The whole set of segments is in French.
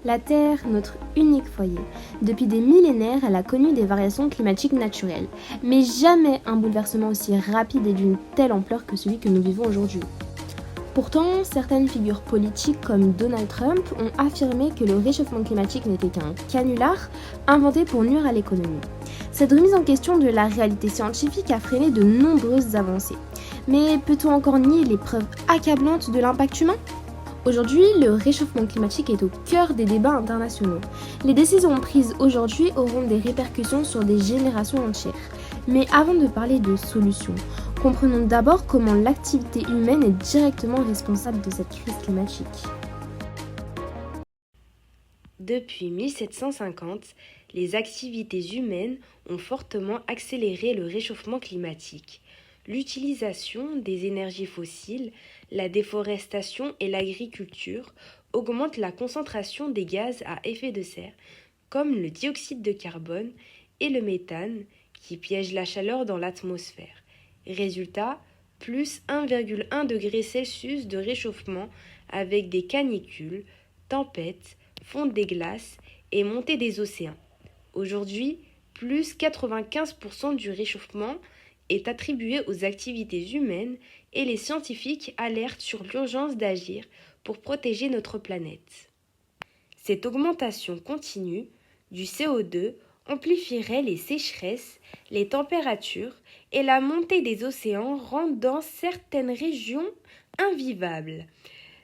La Terre, notre unique foyer. Depuis des millénaires, elle a connu des variations climatiques naturelles, mais jamais un bouleversement aussi rapide et d'une telle ampleur que celui que nous vivons aujourd'hui. Pourtant, certaines figures politiques comme Donald Trump ont affirmé que le réchauffement climatique n'était qu'un canular inventé pour nuire à l'économie. Cette remise en question de la réalité scientifique a freiné de nombreuses avancées. Mais peut-on encore nier les preuves accablantes de l'impact humain ? Aujourd'hui, le réchauffement climatique est au cœur des débats internationaux. Les décisions prises aujourd'hui auront des répercussions sur des générations entières. Mais avant de parler de solutions, comprenons d'abord comment l'activité humaine est directement responsable de cette crise climatique. Depuis 1750, les activités humaines ont fortement accéléré le réchauffement climatique. L'utilisation des énergies fossiles, la déforestation et l'agriculture augmentent la concentration des gaz à effet de serre, comme le dioxyde de carbone et le méthane, qui piègent la chaleur dans l'atmosphère. Résultat, plus 1,1 degré Celsius de réchauffement avec des canicules, tempêtes, fonte des glaces et montée des océans. Aujourd'hui, plus 95% du réchauffement est attribué aux activités humaines et les scientifiques alertent sur l'urgence d'agir pour protéger notre planète. Cette augmentation continue du CO2 amplifierait les sécheresses, les températures et la montée des océans rendant certaines régions invivables.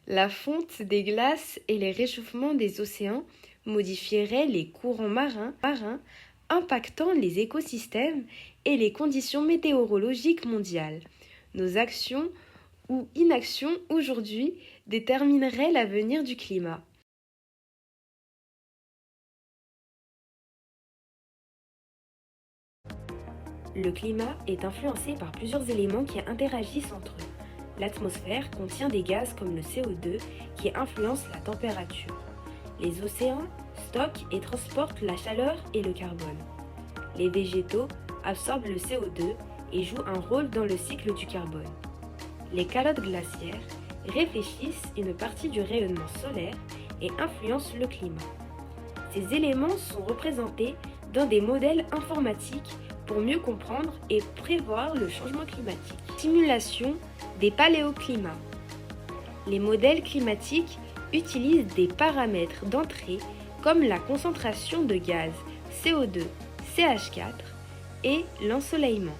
La fonte des glaces et les réchauffements des océans modifieraient les courants marins, impactant les écosystèmes et les conditions météorologiques mondiales. Nos actions ou inactions aujourd'hui détermineraient l'avenir du climat. Le climat est influencé par plusieurs éléments qui interagissent entre eux. L'atmosphère contient des gaz comme le CO2 qui influencent la température. Les océans stockent et transportent la chaleur et le carbone. Les végétaux absorbent le CO2 et jouent un rôle dans le cycle du carbone. Les calottes glaciaires réfléchissent une partie du rayonnement solaire et influencent le climat. Ces éléments sont représentés dans des modèles informatiques pour mieux comprendre et prévoir le changement climatique. Simulation des paléoclimats. Les modèles climatiques utilisent des paramètres d'entrée comme la concentration de gaz CO2, CH4 et l'ensoleillement.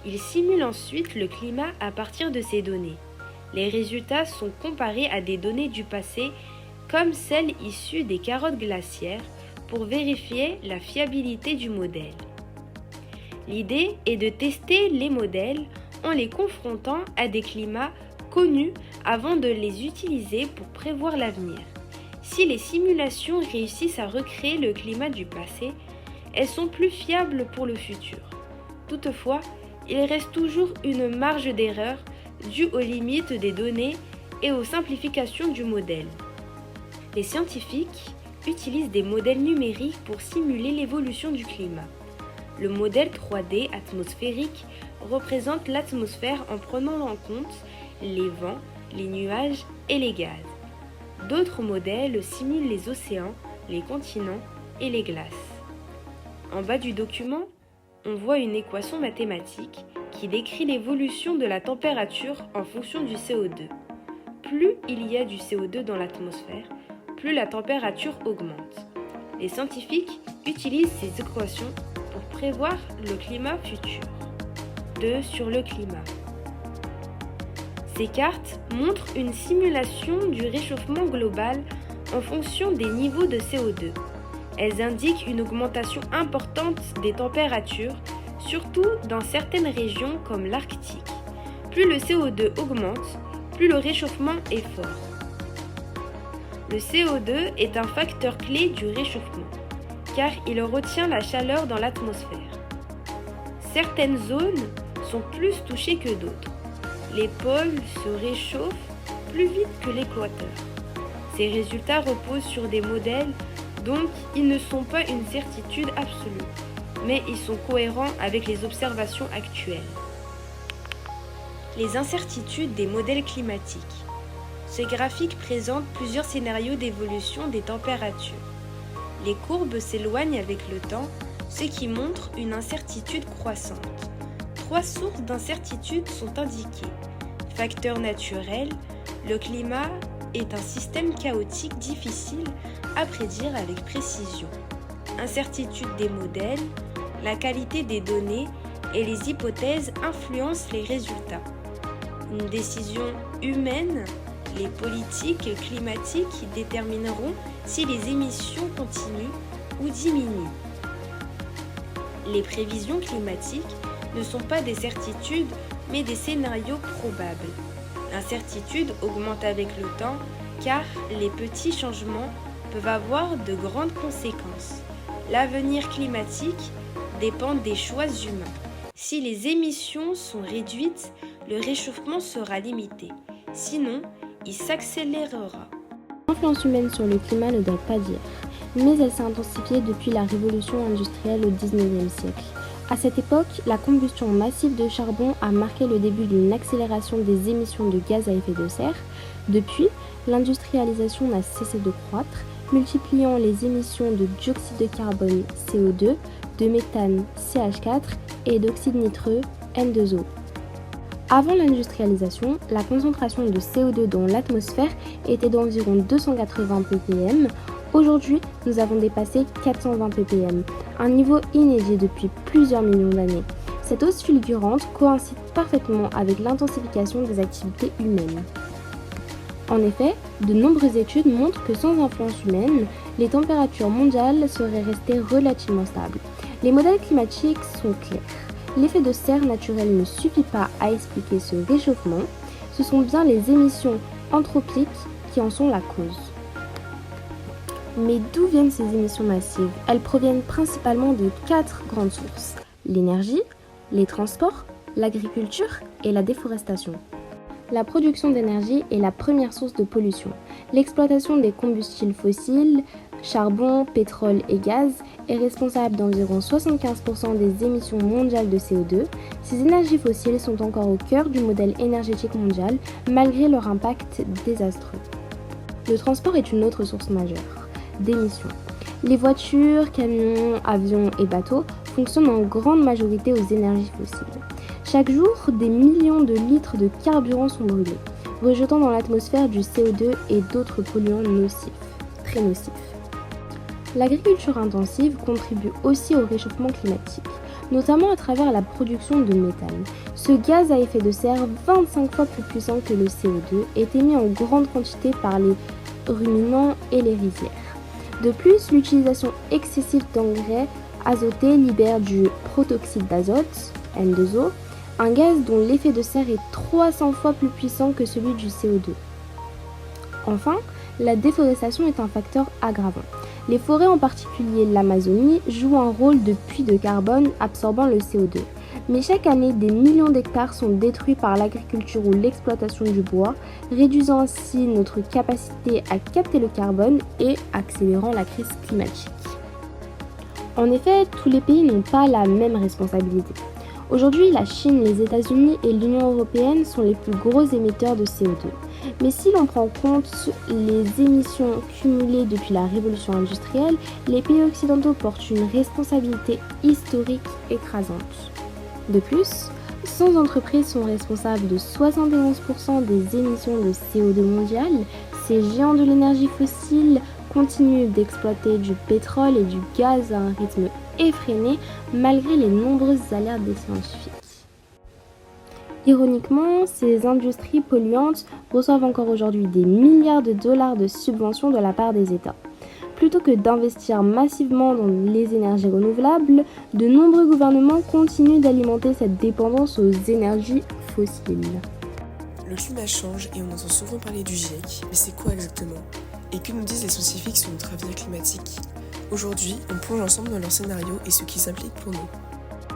Ils simulent ensuite le climat à partir de ces données. Les résultats sont comparés à des données du passé comme celles issues des carottes glaciaires pour vérifier la fiabilité du modèle. L'idée est de tester les modèles en les confrontant à des climats connus avant de les utiliser pour prévoir l'avenir. Si les simulations réussissent à recréer le climat du passé, elles sont plus fiables pour le futur. Toutefois, il reste toujours une marge d'erreur due aux limites des données et aux simplifications du modèle. Les scientifiques utilisent des modèles numériques pour simuler l'évolution du climat. Le modèle 3D atmosphérique représente l'atmosphère en prenant en compte les vents, les nuages et les gaz. D'autres modèles simulent les océans, les continents et les glaces. En bas du document, on voit une équation mathématique qui décrit l'évolution de la température en fonction du CO2. Plus il y a du CO2 dans l'atmosphère, plus la température augmente. Les scientifiques utilisent ces équations pour prévoir le climat futur. 2 sur le climat. Ces cartes montrent une simulation du réchauffement global en fonction des niveaux de CO2. Elles indiquent une augmentation importante des températures, surtout dans certaines régions comme l'Arctique. Plus le CO2 augmente, plus le réchauffement est fort. Le CO2 est un facteur clé du réchauffement, car il retient la chaleur dans l'atmosphère. Certaines zones sont plus touchées que d'autres. Les pôles se réchauffent plus vite que l'équateur. Ces résultats reposent sur des modèles, donc ils ne sont pas une certitude absolue, mais ils sont cohérents avec les observations actuelles. Les incertitudes des modèles climatiques. Ce graphique présente plusieurs scénarios d'évolution des températures. Les courbes s'éloignent avec le temps, ce qui montre une incertitude croissante. 3 sources d'incertitude sont indiquées. Facteurs naturels, le climat est un système chaotique difficile à prédire avec précision. Incertitude des modèles, la qualité des données et les hypothèses influencent les résultats. Une décision humaine, les politiques climatiques qui détermineront si les émissions continuent ou diminuent. Les prévisions climatiques ne sont pas des certitudes, mais des scénarios probables. L'incertitude augmente avec le temps, car les petits changements peuvent avoir de grandes conséquences. L'avenir climatique dépend des choix humains. Si les émissions sont réduites, le réchauffement sera limité. Sinon, il s'accélérera. L'influence humaine sur le climat ne date pas d'hier, mais elle s'est intensifiée depuis la révolution industrielle au XIXe siècle. À cette époque, la combustion massive de charbon a marqué le début d'une accélération des émissions de gaz à effet de serre. Depuis, l'industrialisation n'a cessé de croître, multipliant les émissions de dioxyde de carbone CO2, de méthane CH4 et d'oxyde nitreux N2O. Avant l'industrialisation, la concentration de CO2 dans l'atmosphère était d'environ 280 ppm. Aujourd'hui, nous avons dépassé 420 ppm, un niveau inédit depuis plusieurs millions d'années. Cette hausse fulgurante coïncide parfaitement avec l'intensification des activités humaines. En effet, de nombreuses études montrent que sans influence humaine, les températures mondiales seraient restées relativement stables. Les modèles climatiques sont clairs. L'effet de serre naturel ne suffit pas à expliquer ce réchauffement, ce sont bien les émissions anthropiques qui en sont la cause. Mais d'où viennent ces émissions massives? Elles proviennent principalement de 4 grandes sources: l'énergie, les transports, l'agriculture et la déforestation. La production d'énergie est la première source de pollution. L'exploitation des combustibles fossiles, charbon, pétrole et gaz, est responsable d'environ 75% des émissions mondiales de CO2. Ces énergies fossiles sont encore au cœur du modèle énergétique mondial, malgré leur impact désastreux. Le transport est une autre source majeure d'émissions. Les voitures, camions, avions et bateaux fonctionnent en grande majorité aux énergies fossiles. Chaque jour, des millions de litres de carburant sont brûlés, rejetant dans l'atmosphère du CO2 et d'autres polluants nocifs, très nocifs. L'agriculture intensive contribue aussi au réchauffement climatique, notamment à travers la production de méthane. Ce gaz à effet de serre, 25 fois plus puissant que le CO2, est émis en grande quantité par les ruminants et les rizières. De plus, l'utilisation excessive d'engrais azotés libère du protoxyde d'azote, N2O, un gaz dont l'effet de serre est 300 fois plus puissant que celui du CO2. Enfin, la déforestation est un facteur aggravant. Les forêts, en particulier l'Amazonie, jouent un rôle de puits de carbone absorbant le CO2. Mais chaque année, des millions d'hectares sont détruits par l'agriculture ou l'exploitation du bois, réduisant ainsi notre capacité à capter le carbone et accélérant la crise climatique. En effet, tous les pays n'ont pas la même responsabilité. Aujourd'hui, la Chine, les États-Unis et l'Union européenne sont les plus gros émetteurs de CO2. Mais si l'on prend en compte les émissions cumulées depuis la révolution industrielle, les pays occidentaux portent une responsabilité historique écrasante. De plus, 100 entreprises sont responsables de 71% des émissions de CO2 mondiales. Ces géants de l'énergie fossile continuent d'exploiter du pétrole et du gaz à un rythme effréné malgré les nombreuses alertes des scientifiques. Ironiquement, ces industries polluantes reçoivent encore aujourd'hui des milliards de dollars de subventions de la part des États. Plutôt que d'investir massivement dans les énergies renouvelables, de nombreux gouvernements continuent d'alimenter cette dépendance aux énergies fossiles. Le climat change et on entend souvent parler du GIEC, mais c'est quoi exactement? Et que nous disent les scientifiques sur notre avenir climatique? Aujourd'hui, on plonge ensemble dans leur scénario et ce qui s'implique pour nous.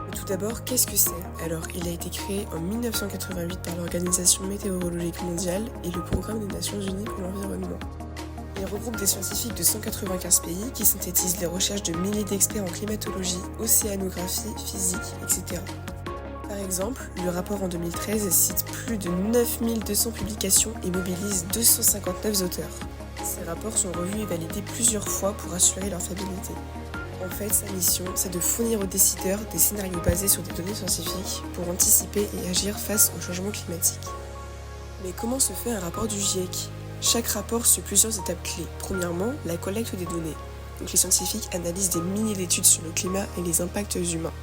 Mais tout d'abord, qu'est-ce que c'est? Alors, il a été créé en 1988 par l'Organisation météorologique mondiale et le Programme des Nations Unies pour l'environnement. Il regroupe des scientifiques de 195 pays qui synthétisent les recherches de milliers d'experts en climatologie, océanographie, physique, etc. Par exemple, le rapport en 2013 cite plus de 9200 publications et mobilise 259 auteurs. Ces rapports sont revus et validés plusieurs fois pour assurer leur fiabilité. En fait, sa mission, c'est de fournir aux décideurs des scénarios basés sur des données scientifiques pour anticiper et agir face au changement climatique. Mais comment se fait un rapport du GIEC ? Chaque rapport suit plusieurs étapes clés. Premièrement, la collecte des données. Donc les scientifiques analysent des milliers d'études sur le climat et les impacts humains.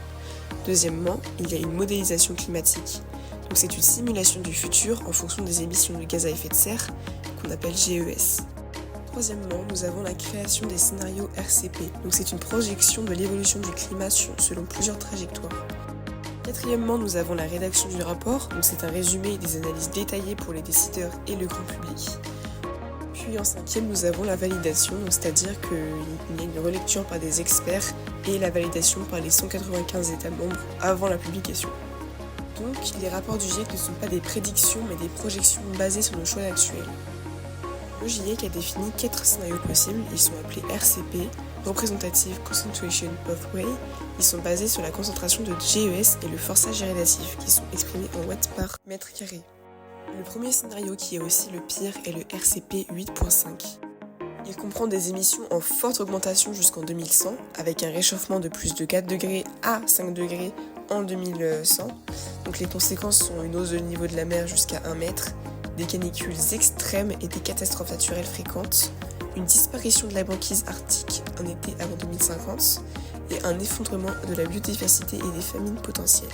Deuxièmement, il y a une modélisation climatique. Donc c'est une simulation du futur en fonction des émissions de gaz à effet de serre qu'on appelle GES. Troisièmement, nous avons la création des scénarios RCP. Donc c'est une projection de l'évolution du climat selon plusieurs trajectoires. Quatrièmement, nous avons la rédaction du rapport. Donc c'est un résumé et des analyses détaillées pour les décideurs et le grand public. Puis en cinquième, nous avons la validation, c'est-à-dire qu'il y a une relecture par des experts et la validation par les 195 États membres avant la publication. Donc les rapports du GIEC ne sont pas des prédictions mais des projections basées sur nos choix actuels. Le GIEC a défini 4 scénarios possibles, ils sont appelés RCP, Representative Concentration Pathway. Ils sont basés sur la concentration de GES et le forçage irradiatif qui sont exprimés en watts par mètre carré. Le premier scénario qui est aussi le pire est le RCP 8.5. Il comprend des émissions en forte augmentation jusqu'en 2100 avec un réchauffement de plus de 4 degrés à 5 degrés en 2100. Donc les conséquences sont une hausse de niveau de la mer jusqu'à 1 mètre, des canicules extrêmes et des catastrophes naturelles fréquentes, une disparition de la banquise arctique en été avant 2050 et un effondrement de la biodiversité et des famines potentielles.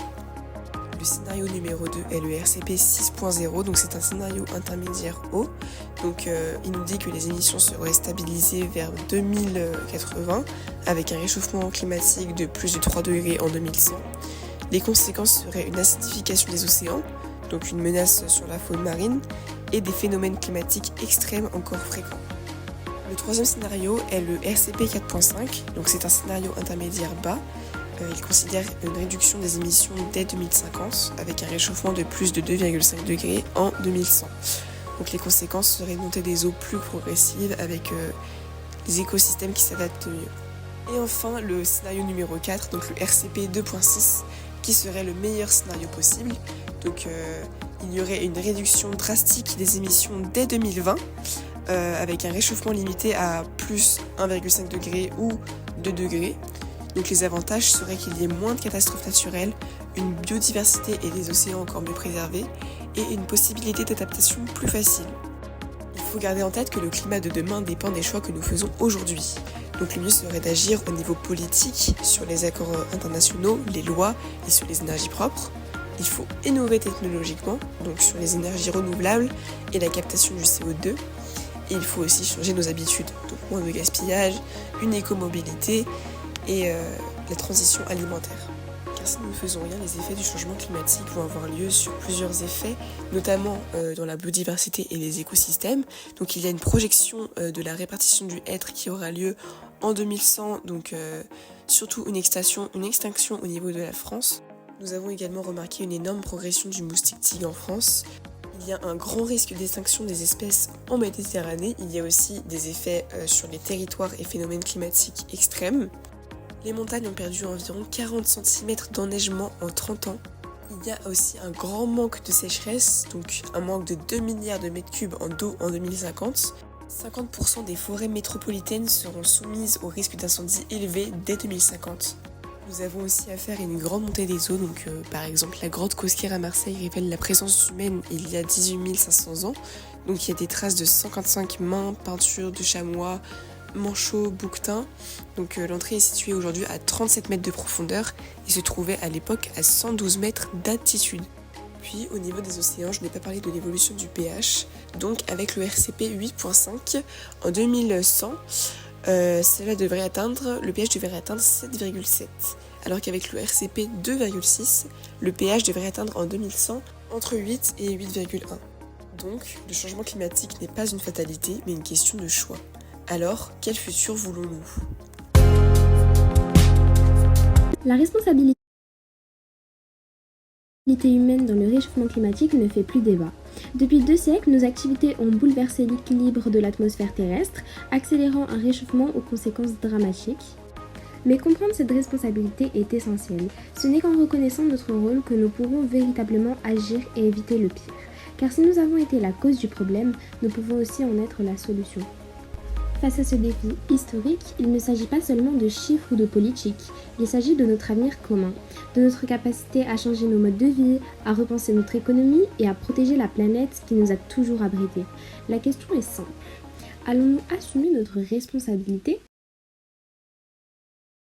Le scénario numéro 2 est le RCP 6.0, donc c'est un scénario intermédiaire haut. Donc il nous dit que les émissions seraient stabilisées vers 2080 avec un réchauffement climatique de plus de 3 degrés en 2100. Les conséquences seraient une acidification des océans, donc une menace sur la faune marine, et des phénomènes climatiques extrêmes encore fréquents. Le troisième scénario est le RCP 4.5, donc c'est un scénario intermédiaire bas. Il considère une réduction des émissions dès 2050 avec un réchauffement de plus de 2,5 degrés en 2100. Donc les conséquences seraient une montée des eaux plus progressive avec des écosystèmes qui s'adaptent mieux. Et enfin le scénario numéro 4, donc le RCP 2.6, qui serait le meilleur scénario possible. Donc il y aurait une réduction drastique des émissions dès 2020 avec un réchauffement limité à plus 1,5 degré ou 2 degrés. Donc les avantages seraient qu'il y ait moins de catastrophes naturelles, une biodiversité et des océans encore mieux préservés et une possibilité d'adaptation plus facile. Il faut garder en tête que le climat de demain dépend des choix que nous faisons aujourd'hui. Donc le mieux serait d'agir au niveau politique sur les accords internationaux, les lois et sur les énergies propres. Il faut innover technologiquement, donc sur les énergies renouvelables et la captation du CO2. Et il faut aussi changer nos habitudes, donc moins de gaspillage, une écomobilité et la transition alimentaire. Car si nous ne faisons rien, les effets du changement climatique vont avoir lieu sur plusieurs effets, notamment dans la biodiversité et les écosystèmes. Donc il y a une projection de la répartition du être qui aura lieu en 2100, donc surtout une extinction au niveau de la France. Nous avons également remarqué une énorme progression du moustique tigre en France. Il y a un grand risque d'extinction des espèces en Méditerranée. Il y a aussi des effets sur les territoires et phénomènes climatiques extrêmes. Les montagnes ont perdu environ 40 cm d'enneigement en 30 ans. Il y a aussi un grand manque de sécheresse, donc un manque de 2 milliards de mètres cubes d'eau en 2050. 50% des forêts métropolitaines seront soumises au risque d'incendie élevé dès 2050. Nous avons aussi affaire à une grande montée des eaux, donc par exemple la grotte Cosquer à Marseille révèle la présence humaine il y a 18 500 ans. Donc il y a des traces de 145 mains, peintures de chamois, manchots, bouquetins. Donc l'entrée est située aujourd'hui à 37 mètres de profondeur et se trouvait à l'époque à 112 mètres d'altitude. Puis au niveau des océans, je n'ai pas parlé de l'évolution du pH. Donc avec le RCP 8.5 en 2100, le pH devrait atteindre 7,7. Alors qu'avec le RCP 2,6, le pH devrait atteindre en 2100 entre 8 et 8,1. Donc le changement climatique n'est pas une fatalité mais une question de choix. Alors, quel futur voulons-nous ? La responsabilité humaine dans le réchauffement climatique ne fait plus débat. Depuis 2 siècles, nos activités ont bouleversé l'équilibre de l'atmosphère terrestre, accélérant un réchauffement aux conséquences dramatiques. Mais comprendre cette responsabilité est essentiel. Ce n'est qu'en reconnaissant notre rôle que nous pourrons véritablement agir et éviter le pire. Car si nous avons été la cause du problème, nous pouvons aussi en être la solution. Face à ce défi historique, il ne s'agit pas seulement de chiffres ou de politique, il s'agit de notre avenir commun, de notre capacité à changer nos modes de vie, à repenser notre économie et à protéger la planète qui nous a toujours abrités. La question est simple. Allons-nous assumer notre responsabilité